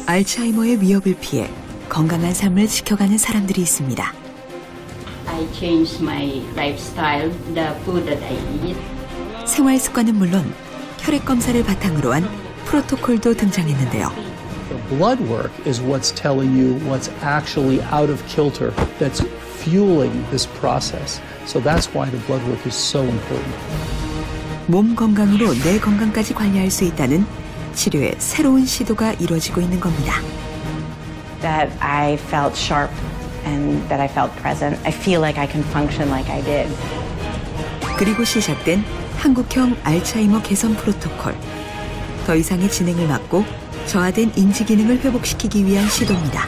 알츠하이머의 위협을 피해 건강한 삶을 지켜가는 사람들이 있습니다. I changed my lifestyle, the food that I eat. 생활 습관은 물론 혈액 검사를 바탕으로 한 프로토콜도 등장했는데요. The blood work is what's telling you what's actually out of kilter, that's fueling this process. So that's why the blood work is so important. 몸 건강으로 뇌 건강까지 관리할 수 있다는 치료의 새로운 시도가 이루어지고 있는 겁니다. That I felt sharp and that I felt present. I feel like I can function like I did. 그리고 시작된 한국형 알츠하이머 개선 프로토콜. 더 이상의 진행을 막고 저하된 인지 기능을 회복시키기 위한 시도입니다.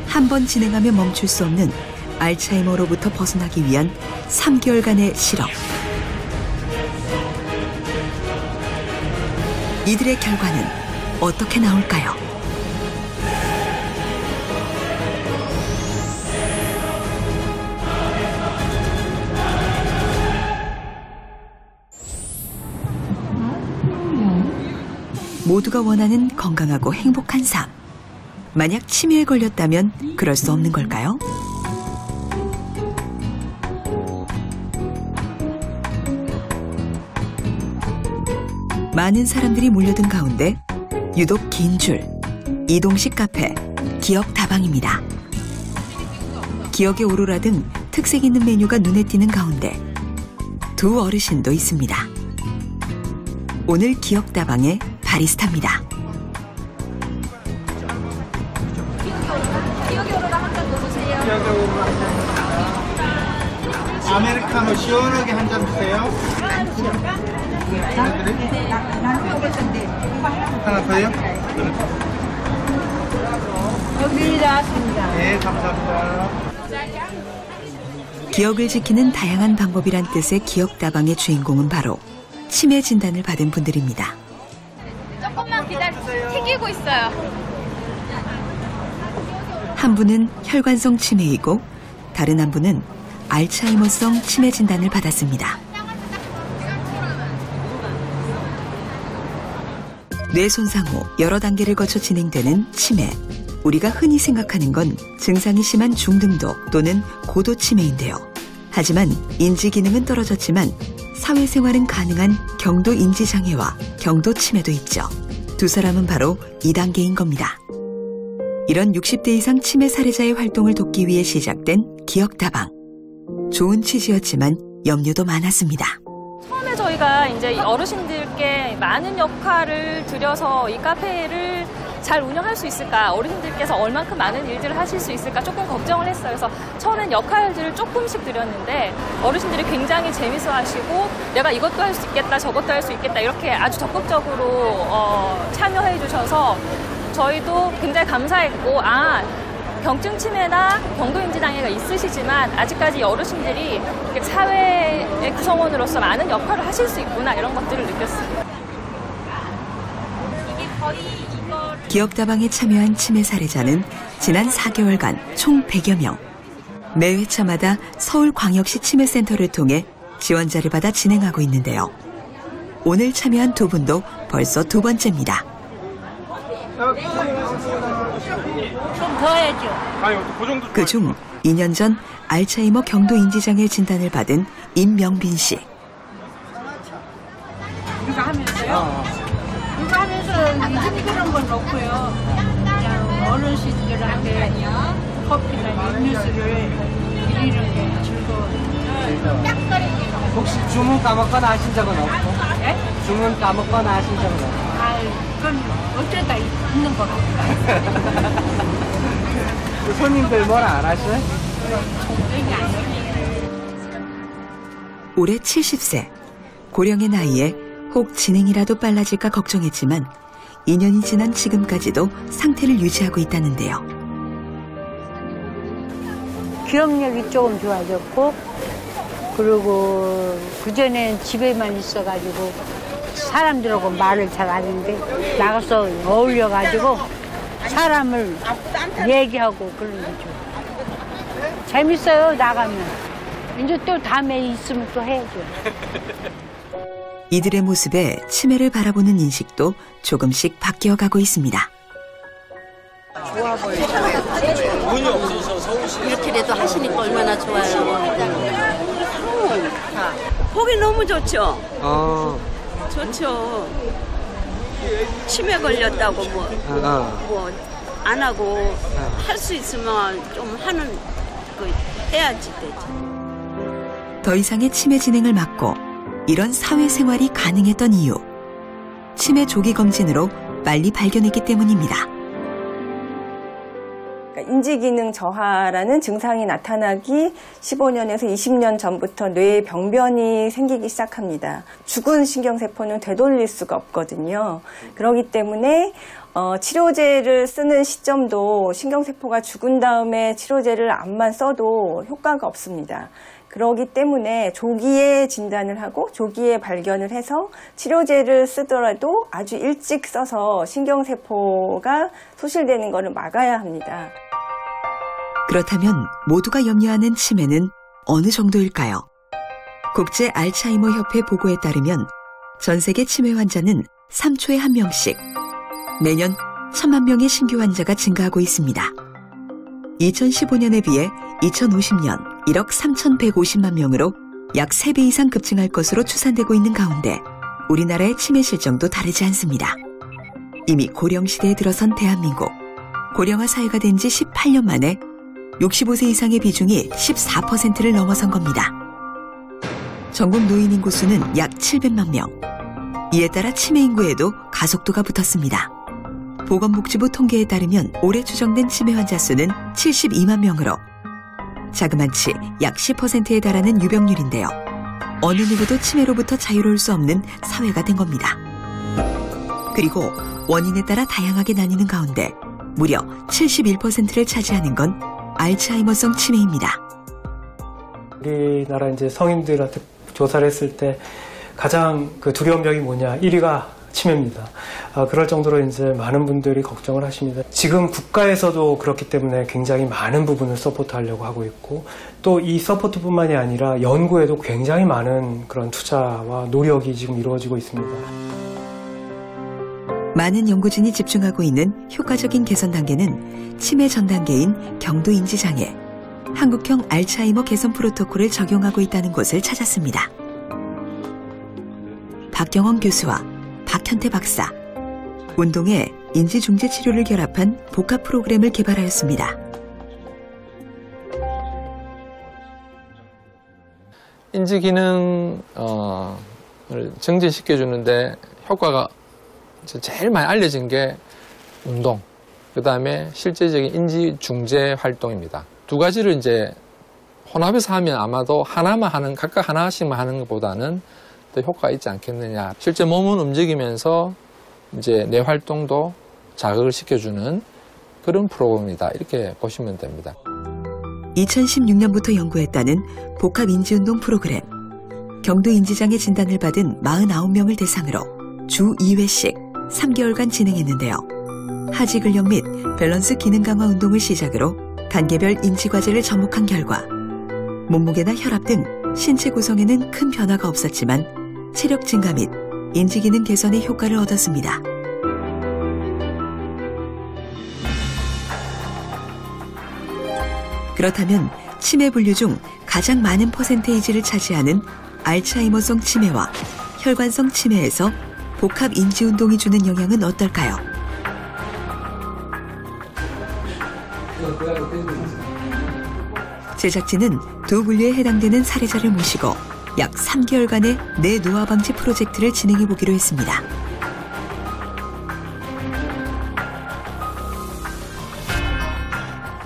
한 번 진행하면 멈출 수 없는 알츠하이머로부터 벗어나기 위한 3개월간의 실험. 이들의 결과는 어떻게 나올까요? 모두가 원하는 건강하고 행복한 삶. 만약 치매에 걸렸다면 그럴 수 없는 걸까요? 많은 사람들이 몰려든 가운데 유독 긴 줄, 이동식 카페, 기억 다방입니다. 기억의 오로라 등 특색 있는 메뉴가 눈에 띄는 가운데 두 어르신도 있습니다. 오늘 기억 다방의 바리스타입니다. 기억의 오로라 한 잔 더 주세요. 기억의 오로라 한 잔. 아메리카노 시원하게 한 잔 주세요. 하나 더요? 여기 나왔습니다. 네, 감사합니다. 기억을 지키는 다양한 방법이란 뜻의 기억다방의 주인공은 바로 치매 진단을 받은 분들입니다. 조금만 기다리세요. 튀기고 있어요. 한 분은 혈관성 치매이고 다른 한 분은 알츠하이머성 치매 진단을 받았습니다. 뇌 손상 후 여러 단계를 거쳐 진행되는 치매. 우리가 흔히 생각하는 건 증상이 심한 중등도 또는 고도 치매인데요. 하지만 인지 기능은 떨어졌지만 사회생활은 가능한 경도 인지 장애와 경도 치매도 있죠. 두 사람은 바로 2단계인 겁니다. 이런 60대 이상 치매 사례자의 활동을 돕기 위해 시작된 기억다방. 좋은 취지였지만 염려도 많았습니다. 처음에 저희가 이제 어르신들께 많은 역할을 들여서 이 카페를 잘 운영할 수 있을까, 어르신들께서 얼만큼 많은 일들을 하실 수 있을까 조금 걱정을 했어요. 그래서 처음엔 역할들을 조금씩 드렸는데 어르신들이 굉장히 재밌어 하시고 내가 이것도 할 수 있겠다, 저것도 할 수 있겠다 이렇게 아주 적극적으로 참여해 주셔서 저희도 굉장히 감사했고, 경증 치매나 경도인지 장애가 있으시지만 아직까지 어르신들이 사회의 구성원으로서 많은 역할을 하실 수 있구나 이런 것들을 느꼈어요. 기억다방에 참여한 치매 사례자는 지난 4개월간 총 100여 명. 매 회차마다 서울광역시 치매센터를 통해 지원자를 받아 진행하고 있는데요. 오늘 참여한 두 분도 벌써 두 번째입니다. 좀 더 해야죠. 그중 2년 전 알츠하이머 경도인지장애 진단을 받은 임명빈 씨. 이거 하면서요? 이거 하면서 이런 건 없고요. 그냥 어르신들한테 커피나 음료수를 드리는 게 즐거워요. 혹시 주문 까먹거나 하신 적은 없고? 예? 주문 까먹거나 하신 적은 없고? 그건 어쩌다 있는 거 같아요. 손님들 뭐라 안 하셔요? 올해 70세. 고령의 나이에 혹 진행이라도 빨라질까 걱정했지만 2년이 지난 지금까지도 상태를 유지하고 있다는데요. 기억력이 조금 좋아졌고, 그리고 그전엔 집에만 있어가지고 사람들하고 말을 잘 안 했는데 나가서 어울려가지고 사람을 얘기하고 그러는 거죠. 재밌어요, 나가면. 이제 또 다음에 있으면 또 해야죠. 이들의 모습에 치매를 바라보는 인식도 조금씩 바뀌어가고 있습니다. 모아 보여요. 문이 없어서 서울시 이렇게라도 하시니까 얼마나 좋아요. 보기 너무 좋죠. 좋죠. 치매 걸렸다고 뭐 안 하고 할 수 있으면 좀 하는 거 해야지 되죠. 더 이상의 치매 진행을 막고 이런 사회생활이 가능했던 이유. 치매 조기 검진으로 빨리 발견했기 때문입니다. 인지기능 저하라는 증상이 나타나기 15년에서 20년 전부터 뇌에 병변이 생기기 시작합니다. 죽은 신경세포는 되돌릴 수가 없거든요. 그렇기 때문에 치료제를 쓰는 시점도 신경세포가 죽은 다음에 치료제를 암만 써도 효과가 없습니다. 그렇기 때문에 조기에 진단을 하고 조기에 발견을 해서 치료제를 쓰더라도 아주 일찍 써서 신경세포가 소실되는 것을 막아야 합니다. 그렇다면 모두가 염려하는 치매는 어느 정도일까요? 국제 알츠하이머 협회 보고에 따르면 전 세계 치매 환자는 3초에 1명씩, 매년 1,000만 명의 신규 환자가 증가하고 있습니다. 2015년에 비해 2050년 1억 3,150만 명으로 약 3배 이상 급증할 것으로 추산되고 있는 가운데 우리나라의 치매 실정도 다르지 않습니다. 이미 고령시대에 들어선 대한민국, 고령화 사회가 된 지 18년 만에 65세 이상의 비중이 14%를 넘어선 겁니다. 전국 노인 인구 수는 약 700만 명. 이에 따라 치매 인구에도 가속도가 붙었습니다. 보건복지부 통계에 따르면 올해 추정된 치매 환자 수는 72만 명으로 자그마치 약 10%에 달하는 유병률인데요. 어느 누구도 치매로부터 자유로울 수 없는 사회가 된 겁니다. 그리고 원인에 따라 다양하게 나뉘는 가운데 무려 71%를 차지하는 건 알츠하이머성 치매입니다. 우리나라 이제 성인들한테 조사를 했을 때 가장 두려운 병이 뭐냐? 1위가 치매입니다. 그럴 정도로 이제 많은 분들이 걱정을 하십니다. 지금 국가에서도 그렇기 때문에 굉장히 많은 부분을 서포트하려고 하고 있고 또 이 서포트뿐만이 아니라 연구에도 굉장히 많은 그런 투자와 노력이 지금 이루어지고 있습니다. 많은 연구진이 집중하고 있는 효과적인 개선 단계는 치매 전 단계인 경도 인지 장애, 한국형 알츠하이머 개선 프로토콜을 적용하고 있다는 곳을 찾았습니다. 박경원 교수와 박현태 박사, 운동에 인지 중재 치료를 결합한 복합 프로그램을 개발하였습니다. 인지 기능을 증진시켜 주는데 효과가 제일 많이 알려진 게 운동, 그 다음에 실제적인 인지 중재 활동입니다. 두 가지를 이제 혼합해서 하면 아마도 하나만 하는, 각각 하나씩만 하는 것보다는 더 효과가 있지 않겠느냐. 실제 몸은 움직이면서 이제 뇌 활동도 자극을 시켜주는 그런 프로그램이다. 이렇게 보시면 됩니다. 2016년부터 연구했다는 복합인지운동 프로그램. 경도 인지장애 진단을 받은 49명을 대상으로 주 2회씩 3개월간 진행했는데요. 하지 근력 및 밸런스 기능 강화 운동을 시작으로 단계별 인지 과제를 접목한 결과 몸무게나 혈압 등 신체 구성에는 큰 변화가 없었지만 체력 증가 및 인지 기능 개선의 효과를 얻었습니다. 그렇다면 치매 분류 중 가장 많은 퍼센테이지를 차지하는 알츠하이머성 치매와 혈관성 치매에서 복합 인지 운동이 주는 영향은 어떨까요? 제작진은 두 분류에 해당되는 사례자를 모시고 약 3개월간의 뇌 노화 방지 프로젝트를 진행해 보기로 했습니다.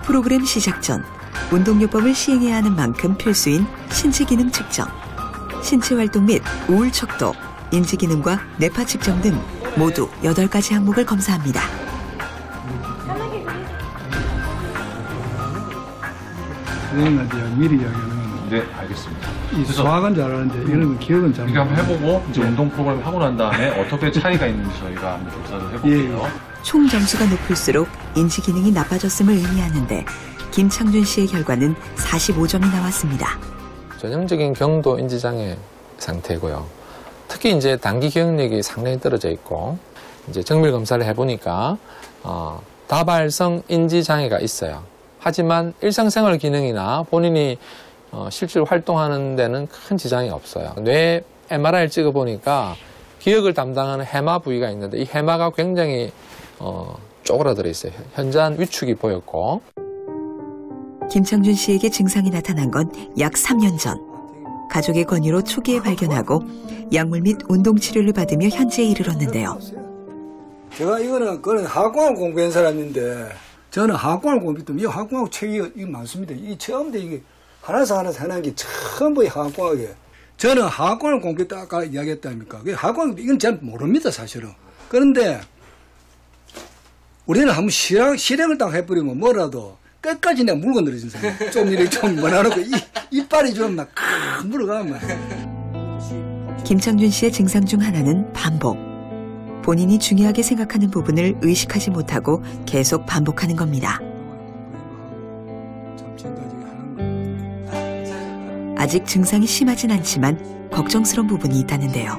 프로그램 시작 전 운동요법을 시행해야 하는 만큼 필수인 신체 기능 측정, 신체 활동 및 우울 척도, 인지 기능과 뇌파 측정 등 모두 8가지 항목을 검사합니다. 선생님한테 미리 이야기하면 네, 알겠습니다. 이 소화관 줄 알았는데 이런 기억은 잘 이렇게 한번 해보고 이제 운동 프로그램 하고 난 다음에 어떻게 차이가 있는지 저희가 한번 조사를 해볼게요. 총 점수가 높을수록 인지 기능이 나빠졌음을 의미하는데 김창준 씨의 결과는 45점이 나왔습니다. 전형적인 경도 인지장애 상태고요. 특히 이제 단기 기억력이 상당히 떨어져 있고 이제 정밀 검사를 해보니까 다발성 인지장애가 있어요. 하지만 일상생활 기능이나 본인이 실제로 활동하는 데는 큰 지장이 없어요. 뇌 MRI를 찍어보니까 기억을 담당하는 해마 부위가 있는데 이 해마가 굉장히 쪼그라들어 있어요. 현저한 위축이 보였고. 김창준 씨에게 증상이 나타난 건 약 3년 전. 가족의 권유로 초기에 발견하고 약물 및 운동치료를 받으며 현재에 이르렀는데요. 제가 그건 화학공학 공부한 사람인데 저는 화학공학 공부했더니 이 화학공학 책이 많습니다. 이 처음부터 이게 하나서 해난 게 전부 화학공학이에요. 저는 화학공학을 공부했다 아까 이야기했다니까. 화학공학 이건 잘 모릅니다 사실은. 그런데 우리는 한번 실행을 딱 해버리면 뭐라도 끝까지 내가 물고 늘어진 사람. 좀 이렇게 좀 뭐라놓고 이빨이 좀 막 물어가면. 김창준 씨의 증상 중 하나는 반복. 본인이 중요하게 생각하는 부분을 의식하지 못하고 계속 반복하는 겁니다. 아직 증상이 심하진 않지만 걱정스러운 부분이 있다는데요.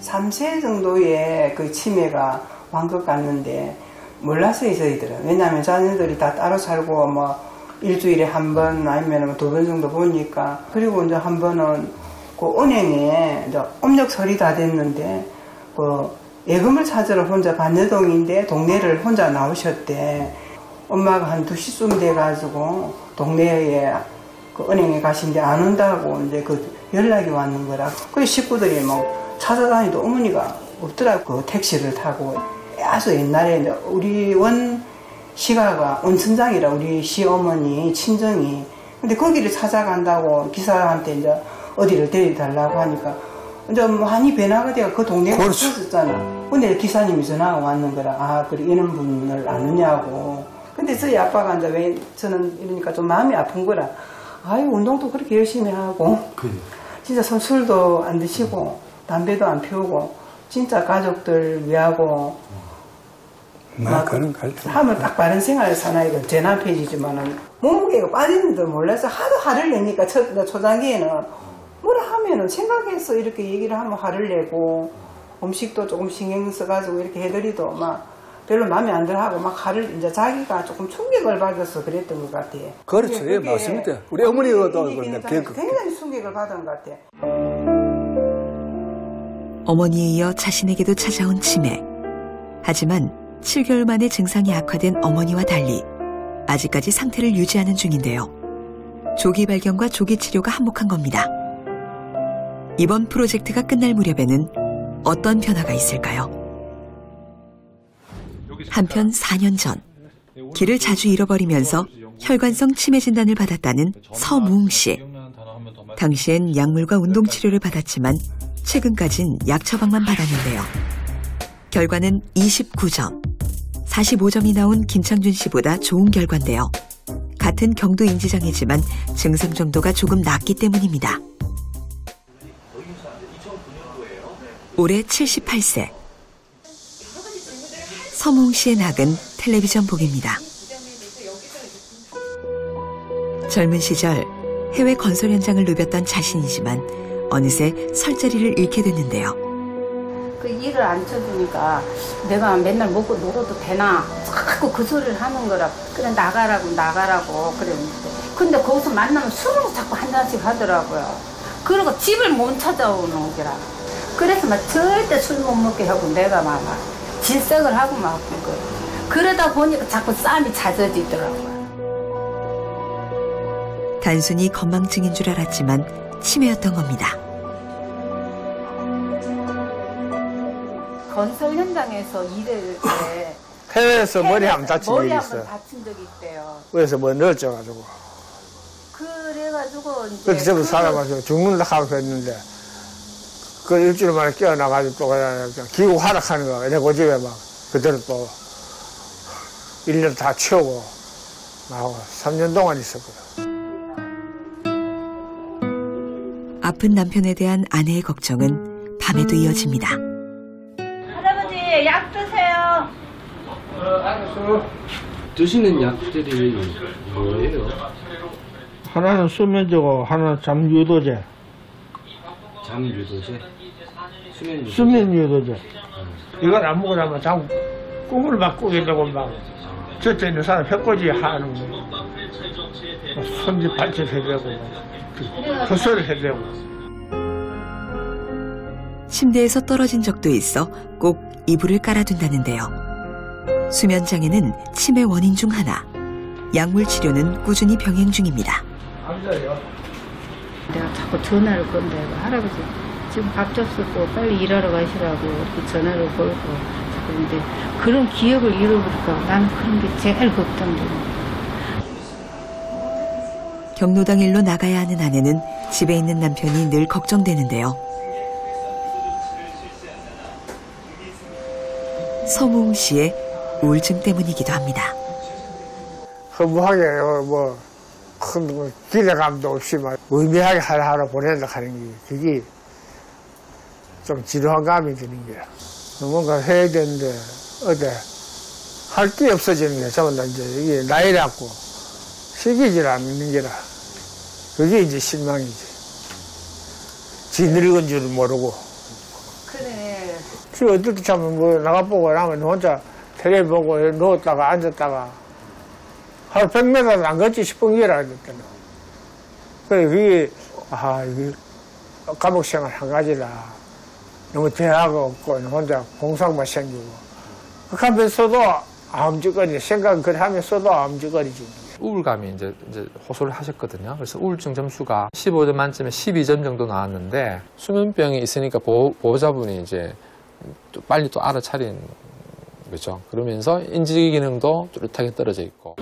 3세 정도의 그 치매가 온 것 같는데 몰랐어요, 저희들은. 왜냐하면 자녀들이 다 따로 살고 뭐 일주일에 한 번 아니면 2번 정도 보니까. 그리고 이제 한 번은 그 은행에 이제 업력설이 다 됐는데 그 예금을 찾으러 혼자 반여동인데 동네를 혼자 나오셨대. 엄마가 한 2시쯤 돼가지고 동네에 그 은행에 가신데 안 온다고 이제 그 연락이 왔는 거라. 그 식구들이 뭐 찾아다니도 어머니가 없더라고. 그 택시를 타고. 아주 옛날에 이제 우리 시가가 온천장이라 우리 시어머니 친정이. 근데 거기를 찾아간다고 기사한테 이제 어디를 데려달라고 하니까 이제 많이 변화가 돼가 그 동네가 없어졌잖아. 근데 기사님이 전화가 왔는 거라. 아, 그래 이런 분을 아느냐고. 근데 저희 아빠가 이제 왜 저는 이러니까 좀 마음이 아픈 거라. 아유, 운동도 그렇게 열심히 하고 진짜 술도 안 드시고 담배도 안 피우고 진짜 가족들 위하고 하면 딱 바른 생활을 사나이가 제 남편이지만은 몸무게가 빠지는 줄 몰라서 하도 화를 내니까 초장기에는 뭐라 하면은 생각해서 이렇게 얘기를 하면 화를 내고 음식도 조금 신경 써가지고 이렇게 해드리도 막 별로 마음에 안 들어하고 막 화를 이제 자기가 조금 충격을 받아서 그랬던 것 같아요. 그렇죠, 예, 맞습니다. 우리 어머니도 굉장히 충격을 받은 것 같아요. 어머니에 이어 자신에게도 찾아온 치매. 하지만 7개월 만에 증상이 악화된 어머니와 달리 아직까지 상태를 유지하는 중인데요. 조기 발견과 조기 치료가 한몫한 겁니다. 이번 프로젝트가 끝날 무렵에는 어떤 변화가 있을까요? 한편 4년 전 길을 자주 잃어버리면서 혈관성 치매 진단을 받았다는 서무웅 씨. 당시엔 약물과 운동치료를 받았지만 최근까진 약 처방만 받았는데요. 결과는 29점. 45점이 나온 김창준 씨보다 좋은 결과인데요. 같은 경도 인지장애지만 증상 정도가 조금 낮기 때문입니다. 올해 78세. 서무웅 씨의 낙은 텔레비전 보기입니다. 젊은 시절 해외 건설 현장을 누볐던 자신이지만 어느새 설 자리를 잃게 됐는데요. 그 일을 안 쳐주니까 내가 맨날 먹고 놀아도 되나 자꾸 그 소리를 하는 거라. 그래 나가라고 그랬는데 근데 거기서 만나면 술을 자꾸 한 잔씩 하더라고요. 그리고 집을 못 찾아오는 거라. 그래서 막 절대 술 못 먹게 하고 내가 막 질색을 하고 막 거예요. 그러다 보니까 자꾸 싸움이 잦아지더라고요. 단순히 건망증인 줄 알았지만 치매였던 겁니다. 건설 현장에서 일할 때 해외에서 머리 한번 다친 적이 있어요. 다친 적이 있대요. 그래서 뭐 넓져가지고. 그래가지고 이제 그렇게 전부 살아가지고 죽는다 하고 했는데 그 일주일 만에 깨어나가지고 또 그냥 기구 하락하는 거. 내 고집에 막 그대로 또 1년 다 치우고 나하고 3년 동안 있었거든. 아픈 남편에 대한 아내의 걱정은 밤에도 이어집니다. 할아버지 약 드세요. 알았어. 드시는 약들이 뭐예요? 하나는 수면제고 하나는 잠유도제. 잠유도제? 수면유도제. 이걸 안 먹고 자면 꿈을 막 꾸게 되고 막 저쪽 있는 사람 벽꽂이 하는 거 손짓 발짓 해대고 헛소리 해대고. 침대에서 떨어진 적도 있어 꼭 이불을 깔아둔다는데요. 수면장애는 치매 원인 중 하나. 약물 치료는 꾸준히 병행 중입니다. 내가 자꾸 전화를 건다 이거 할아버지 지금 밥 줬었고 빨리 일하러 가시라고 이렇게 전화를 걸고 그런데 그런 기억을 잃어버릴까 나는 그런 게 제일 걱정됩니다. 경로당 일로 나가야 하는 아내는 집에 있는 남편이 늘 걱정되는데요. 서무웅 씨의 우울증 때문이기도 합니다. 허무하게 큰 기대감도 없이 막 의미하게 하루 보낸다 하는 게 그게 좀 지루한 감이 드는 게야. 뭔가 해야 되는데 어디 할 게 없어지는 게 전부 다 이제 이게 나이라고 시기질 않는 게라 그게 이제 실망이지. 지 늙은 줄 모르고. 그래. 지금 어떨 때 참 나가보고 나면 혼자 텔레비 보고 누웠다가 앉았다가 하루 100m도 안 걷지 싶은 게라 그랬더니. 그래, 그게, 이게 감옥 생활 한 가지라. 너무 대화가 없고, 혼자 공상만 생기고. 그렇게 하면서도 아움직거리지. 생각은 그래 하면서도 아움직거리지. 우울감이 이제 호소를 하셨거든요. 그래서 우울증 점수가 15점 만점에 12점 정도 나왔는데, 수면병이 있으니까 보호자분이 이제 빨리 또 알아차린 거죠. 그러면서 인지 기능도 뚜렷하게 떨어져 있고.